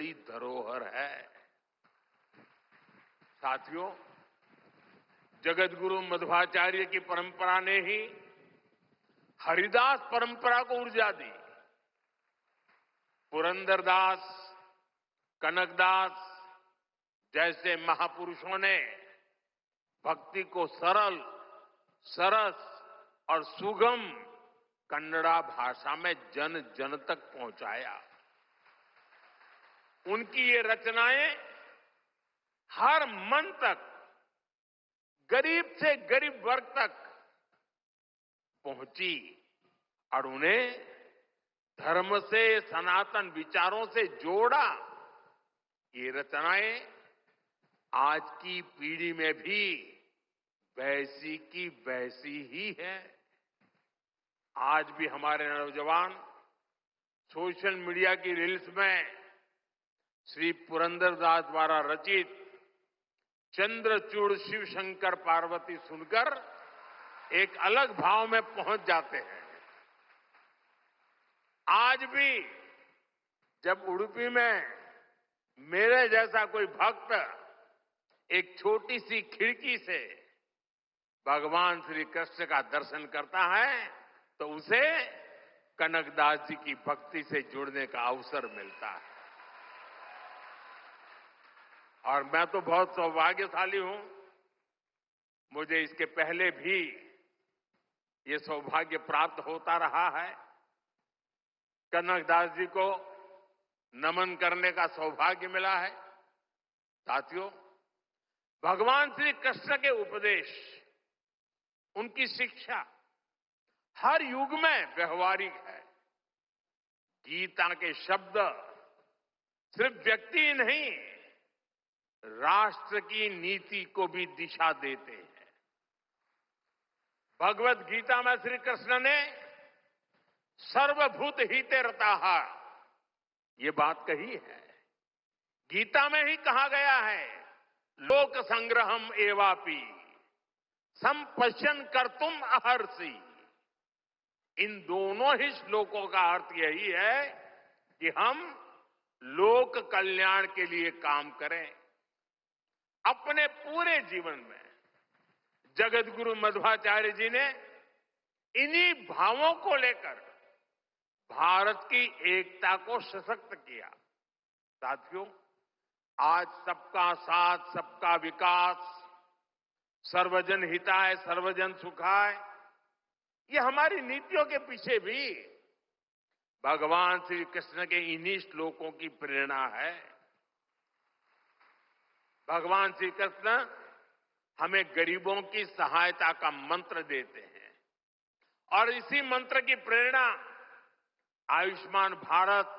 बड़ी धरोहर है। साथियों, जगत गुरु मध्वाचार्य की परंपरा ने ही हरिदास परंपरा को ऊर्जा दी। पुरंदरदास, कनकदास जैसे महापुरुषों ने भक्ति को सरल, सरस और सुगम कन्नड़ा भाषा में जन जन तक पहुंचाया। उनकी ये रचनाएं हर मन तक, गरीब से गरीब वर्ग तक पहुंची और उन्हें धर्म से, सनातन विचारों से जोड़ा। ये रचनाएं आज की पीढ़ी में भी वैसी की वैसी ही है। आज भी हमारे नौजवान सोशल मीडिया की रील्स में श्री पुरंदरदास द्वारा रचित चंद्रचूड़ शिव शंकर पार्वती सुनकर एक अलग भाव में पहुंच जाते हैं। आज भी जब उडुपी में मेरे जैसा कोई भक्त एक छोटी सी खिड़की से भगवान श्री कृष्ण का दर्शन करता है तो उसे कनकदास जी की भक्ति से जुड़ने का अवसर मिलता है। और मैं तो बहुत सौभाग्यशाली हूं, मुझे इसके पहले भी ये सौभाग्य प्राप्त होता रहा है। कनकदास जी को नमन करने का सौभाग्य मिला है। साथियों, भगवान श्री कृष्ण के उपदेश, उनकी शिक्षा हर युग में व्यवहारिक है। गीता के शब्द सिर्फ व्यक्ति नहीं, राष्ट्र की नीति को भी दिशा देते हैं। भगवत गीता में श्री कृष्ण ने सर्वभूत हिते रताः ये बात कही है। गीता में ही कहा गया है, लोक संग्रहम एवापि संपश्यन कर्तुम अहर्षि। इन दोनों ही श्लोकों का अर्थ यही है कि हम लोक कल्याण के लिए काम करें। अपने पूरे जीवन में जगत गुरु मध्वाचार्य जी ने इन्हीं भावों को लेकर भारत की एकता को सशक्त किया। साथियों, आज सबका साथ, सबका विकास, सर्वजन हिताय, सर्वजन सुखाय, ये हमारी नीतियों के पीछे भी भगवान श्री कृष्ण के इन्हीं श्लोकों की प्रेरणा है। भगवान श्री कृष्ण हमें गरीबों की सहायता का मंत्र देते हैं और इसी मंत्र की प्रेरणा आयुष्मान भारत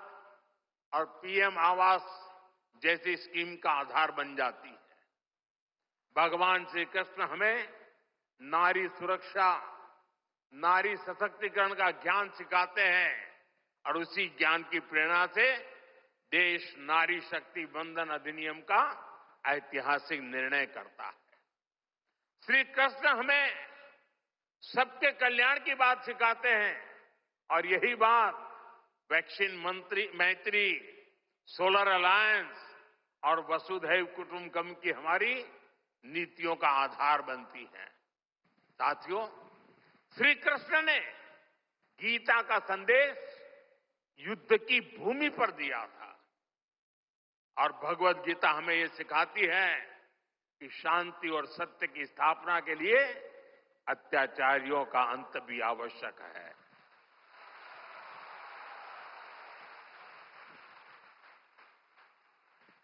और पीएम आवास जैसी स्कीम का आधार बन जाती है। भगवान श्री कृष्ण हमें नारी सुरक्षा, नारी सशक्तिकरण का ज्ञान सिखाते हैं और उसी ज्ञान की प्रेरणा से देश नारी शक्ति बंधन अधिनियम का ऐतिहासिक निर्णय करता है। श्री कृष्ण हमें सबके कल्याण की बात सिखाते हैं और यही बात वैक्सीन मैत्री, सोलर अलायंस और वसुधैव कुटुंबकम की हमारी नीतियों का आधार बनती है। साथियों, श्री कृष्ण ने गीता का संदेश युद्ध की भूमि पर दिया था और भगवत गीता हमें ये सिखाती है कि शांति और सत्य की स्थापना के लिए अत्याचारियों का अंत भी आवश्यक है।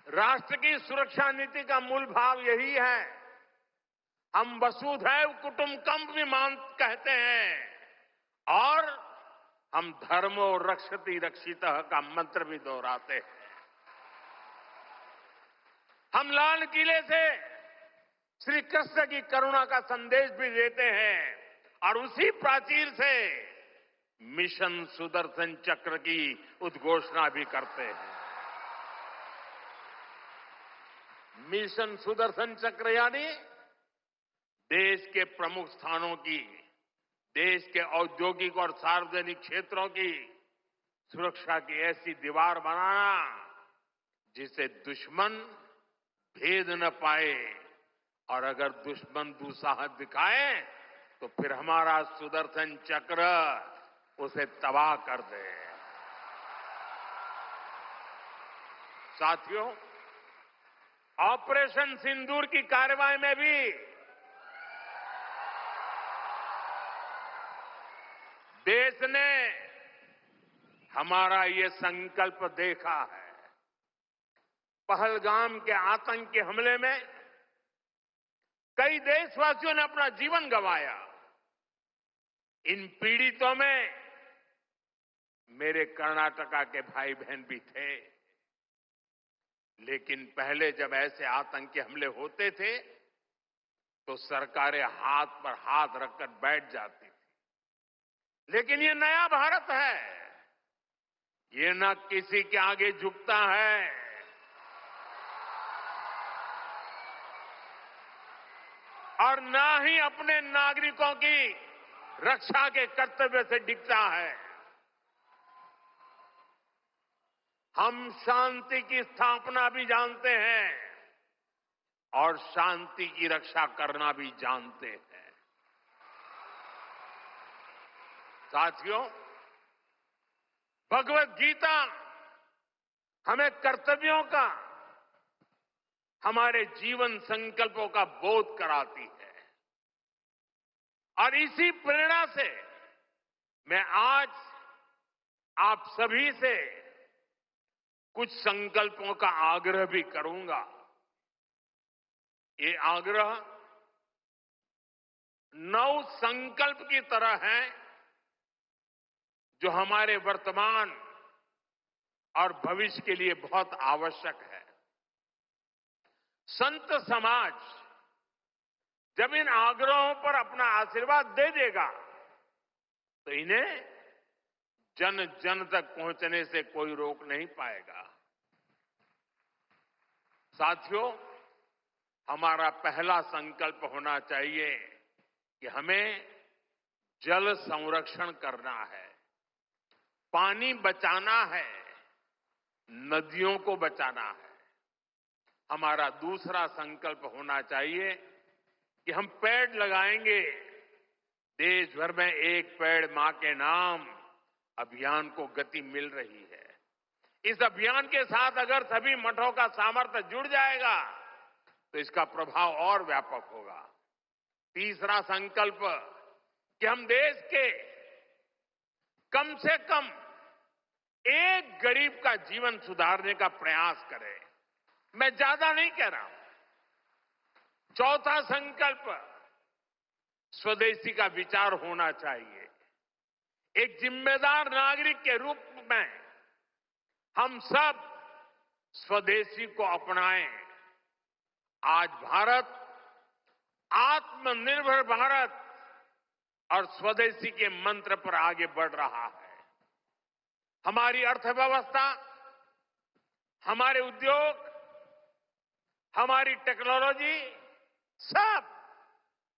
राष्ट्र की सुरक्षा नीति का मूल भाव यही है। हम वसुधैव कुटुंबकम भी कहते हैं और हम धर्मो रक्षति रक्षितः का मंत्र भी दोहराते हैं। हम लाल किले से श्री कृष्ण की करुणा का संदेश भी देते हैं और उसी प्राचीर से मिशन सुदर्शन चक्र की उद्घोषणा भी करते हैं। मिशन सुदर्शन चक्र यानी देश के प्रमुख स्थानों की, देश के औद्योगिक और सार्वजनिक क्षेत्रों की सुरक्षा की ऐसी दीवार बनाना जिसे दुश्मन भेद न पाए, और अगर दुश्मन दुस्साहस दिखाए तो फिर हमारा सुदर्शन चक्र उसे तबाह कर दे। साथियों, ऑपरेशन सिंदूर की कार्रवाई में भी देश ने हमारा ये संकल्प देखा है। पहलगाम के आतंकी हमले में कई देशवासियों ने अपना जीवन गंवाया। इन पीड़ितों में मेरे कर्नाटका के भाई बहन भी थे। लेकिन पहले जब ऐसे आतंकी हमले होते थे तो सरकारें हाथ पर हाथ रखकर बैठ जाती थी। लेकिन ये नया भारत है, ये न किसी के आगे झुकता है और न ही अपने नागरिकों की रक्षा के कर्तव्य से डिगता है। हम शांति की स्थापना भी जानते हैं और शांति की रक्षा करना भी जानते हैं। साथियों, भगवत गीता हमें कर्तव्यों का, हमारे जीवन संकल्पों का बोध कराती है। और इसी प्रेरणा से मैं आज आप सभी से कुछ संकल्पों का आग्रह भी करूंगा। ये आग्रह 9 संकल्प की तरह है जो हमारे वर्तमान और भविष्य के लिए बहुत आवश्यक है। संत समाज जब इन आग्रहों पर अपना आशीर्वाद दे देगा तो इन्हें जन जन तक पहुंचने से कोई रोक नहीं पाएगा। साथियों, हमारा पहला संकल्प होना चाहिए कि हमें जल संरक्षण करना है, पानी बचाना है, नदियों को बचाना है। हमारा दूसरा संकल्प होना चाहिए कि हम पेड़ लगाएंगे। देश भर में एक पेड़ मां के नाम अभियान को गति मिल रही है। इस अभियान के साथ अगर सभी मठों का सामर्थ्य जुड़ जाएगा तो इसका प्रभाव और व्यापक होगा। तीसरा संकल्प कि हम देश के कम से कम एक गरीब का जीवन सुधारने का प्रयास करें। मैं ज्यादा नहीं कह रहा हूं। चौथा संकल्प, स्वदेशी का विचार होना चाहिए। एक जिम्मेदार नागरिक के रूप में हम सब स्वदेशी को अपनाएं। आज भारत आत्मनिर्भर भारत और स्वदेशी के मंत्र पर आगे बढ़ रहा है। हमारी अर्थव्यवस्था, हमारे उद्योग, हमारी टेक्नोलॉजी सब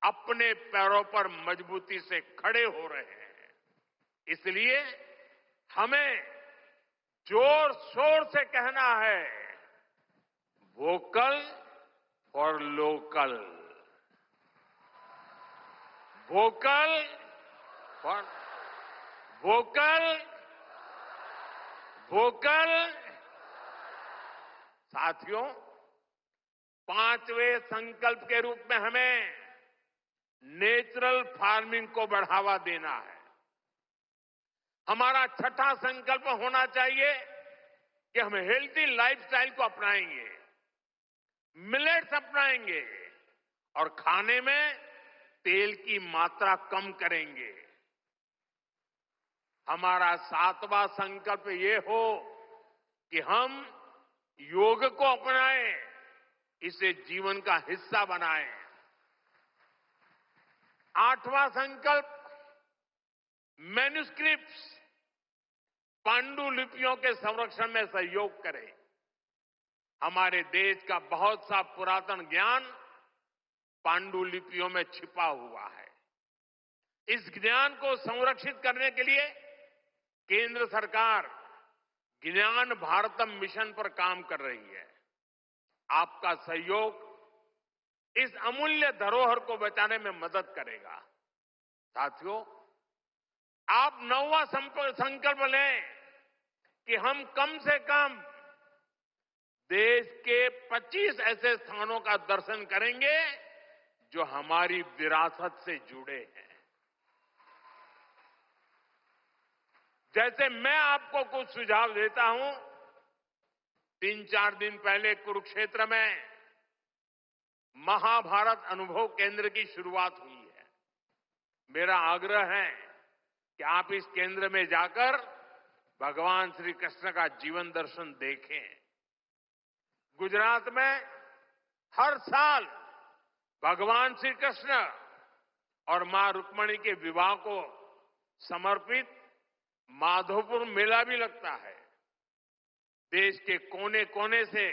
अपने पैरों पर मजबूती से खड़े हो रहे हैं। इसलिए हमें जोर शोर से कहना है, vocal for local, vocal for vocal, vocal. साथियों, 5वें संकल्प के रूप में हमें नेचुरल फार्मिंग को बढ़ावा देना है। हमारा छठा संकल्प होना चाहिए कि हम हेल्थी लाइफस्टाइल को अपनाएंगे, मिलेट्स अपनाएंगे और खाने में तेल की मात्रा कम करेंगे। हमारा 7वां संकल्प ये हो कि हम योग को अपनाएं, इसे जीवन का हिस्सा बनाएं। 8वां संकल्प, मैन्युस्क्रिप्ट्स, पांडुलिपियों के संरक्षण में सहयोग करें। हमारे देश का बहुत सा पुरातन ज्ञान पांडुलिपियों में छिपा हुआ है। इस ज्ञान को संरक्षित करने के लिए केंद्र सरकार ज्ञान भारतम मिशन पर काम कर रही है। आपका सहयोग इस अमूल्य धरोहर को बचाने में मदद करेगा। साथियों, आप नौवां संकल्प लें कि हम कम से कम देश के 25 ऐसे स्थानों का दर्शन करेंगे जो हमारी विरासत से जुड़े हैं। जैसे मैं आपको कुछ सुझाव देता हूं, 3-4 दिन पहले कुरुक्षेत्र में महाभारत अनुभव केंद्र की शुरुआत हुई है। मेरा आग्रह है कि आप इस केंद्र में जाकर भगवान श्री कृष्ण का जीवन दर्शन देखें। गुजरात में हर साल भगवान श्री कृष्ण और मां रुक्मिणी के विवाह को समर्पित माधोपुर मेला भी लगता है। देश के कोने कोने से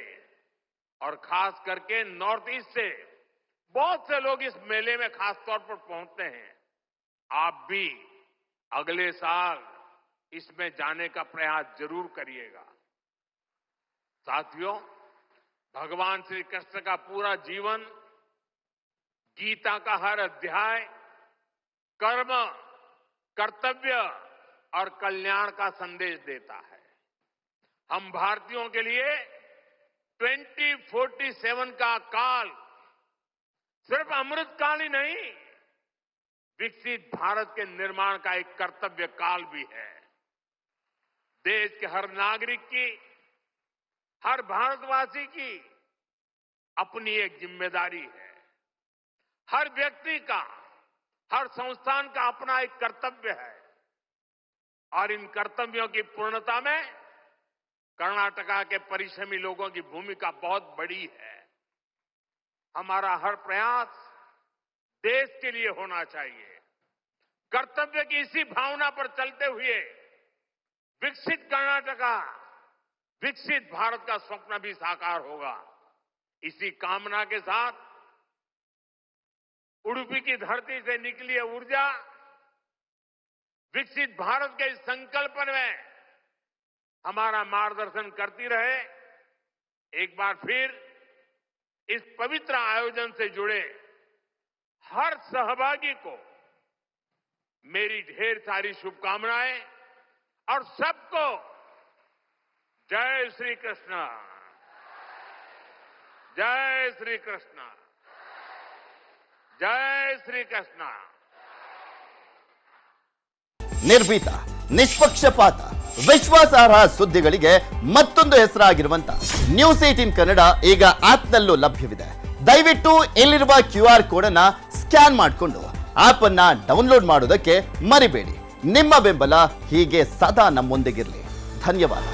और खास करके नॉर्थ ईस्ट से बहुत से लोग इस मेले में खास तौर पर पहुंचते हैं। आप भी अगले साल इसमें जाने का प्रयास जरूर करिएगा। साथियों, भगवान श्री कृष्ण का पूरा जीवन, गीता का हर अध्याय कर्म, कर्तव्य और कल्याण का संदेश देता है। हम भारतीयों के लिए 2047 का काल सिर्फ अमृत काल ही नहीं, विकसित भारत के निर्माण का एक कर्तव्य काल भी है। देश के हर नागरिक की, हर भारतवासी की अपनी एक जिम्मेदारी है। हर व्यक्ति का, हर संस्थान का अपना एक कर्तव्य है और इन कर्तव्यों की पूर्णता में कर्नाटका के परिश्रमी लोगों की भूमिका बहुत बड़ी है। हमारा हर प्रयास देश के लिए होना चाहिए। कर्तव्य की इसी भावना पर चलते हुए विकसित कर्नाटका, विकसित भारत का स्वप्न भी साकार होगा। इसी कामना के साथ उडुपी की धरती से निकली है ऊर्जा विकसित भारत के इस संकल्प में हमारा मार्गदर्शन करती रहे। एक बार फिर इस पवित्र आयोजन से जुड़े हर सहभागी को मेरी ढेर सारी शुभकामनाएं और सबको जय श्री कृष्ण, जय श्री कृष्ण, जय श्री कृष्ण। ನಿರ್ಭೀತ, ನಿಷ್ಪಕ್ಷಪಾತ, ವಿಶ್ವಾಸಾರ್ಹ ಸುದ್ದಿಗಳಿಗೆ ಮತ್ತೊಂದು ಹೆಸರಾಗಿರುವಂತ ನ್ಯೂಸ್ 18 ಕನ್ನಡ ಈಗ ಆಪ್ನಲ್ಲೂ ಲಭ್ಯವಿದೆ. ದಯವಿಟ್ಟು ಇಲ್ಲಿರುವ QR ಕೋಡ್ ಅನ್ನ ಸ್ಕ್ಯಾನ್ ಮಾಡಿಕೊಂಡು ಆಪ್ ಅನ್ನ ಡೌನ್ಲೋಡ್ ಮಾಡೋದಕ್ಕೆ ಮರಿಬೇಡಿ. ನಿಮ್ಮ ಬೆಂಬಲ ಹೀಗೆ ಸದಾ ನಮ್ಮೊಂದಿಗಿರಲಿ. ಧನ್ಯವಾದ.